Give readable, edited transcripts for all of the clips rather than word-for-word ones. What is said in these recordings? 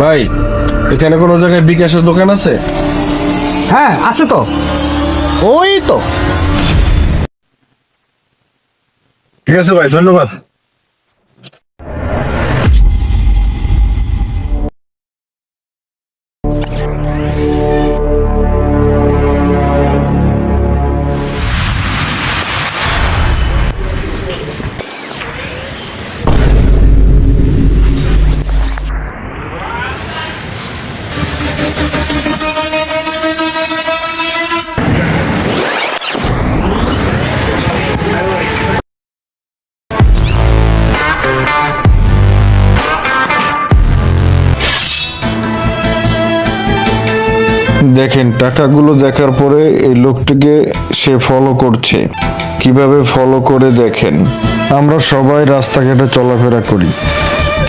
ভাই, এখানে কোনো জায়গায় বিকাশের দোকান আছে? হ্যাঁ আছে তো, ওই তো। ঠিক আছে ভাই, ধন্যবাদ। দেখেন, টাকাগুলো দেখার পরে এই লোকটিকে সে ফলো করছে। কিভাবে ফলো করে দেখেন। আমরা সবাই রাস্তাঘাটে চলাফেরা করি,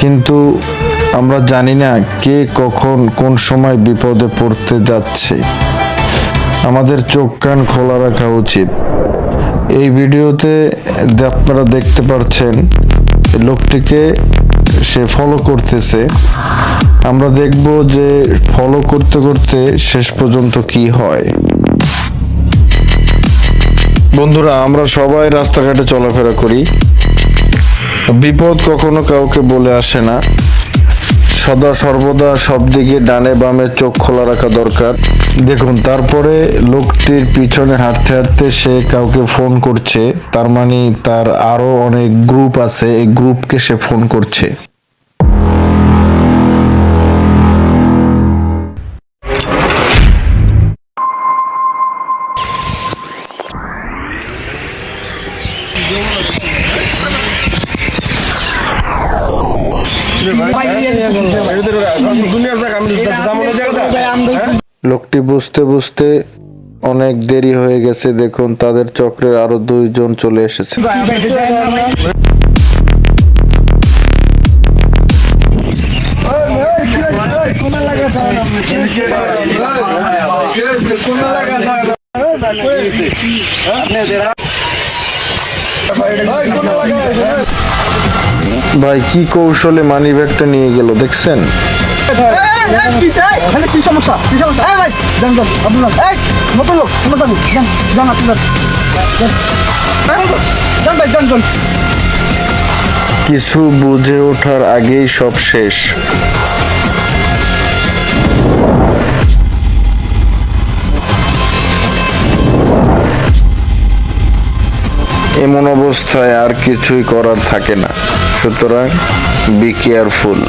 কিন্তু আমরা জানি না কে কখন কোন সময় বিপদে পড়তে যাচ্ছে। আমাদের চোখ কান খোলা রাখা উচিত। এই ভিডিওতে আপনারা দেখতে পাচ্ছেন লোকটিকে সে ফলো করতেছে। আমরা দেখব যে ফলো করতে করতে শেষ পর্যন্ত কি হয়। বন্ধুরা, আমরা সবাই রাস্তাঘাটে চলাফেরা করি। বিপদ কখনো কাউকে বলে আসে না। সদা সর্বদা সব দিকে ডানে বামে চোখ খোলা রাখা দরকার। দেখুন, তারপরে লোকটির পিছনে হাঁটতে হাঁটতে সে কাউকে ফোন করছে। তার মানে তার আরো অনেক গ্রুপ আছে, এই গ্রুপকে সে ফোন করছে। লোকটি বুঝতে বুঝতে অনেক দেরি হয়ে গেছে। দেখুন, তাদের চক্রের আরো 2 জন চলে এসেছে। ভাই, কি কৌশলে মানি ব্যাগটা নিয়ে গেল দেখছেন? কিছু বুঝে ওঠার আগেই সব শেষ। এমন অবস্থায় আর কিছুই করার থাকে না। সুতরাং বি কেয়ারফুল।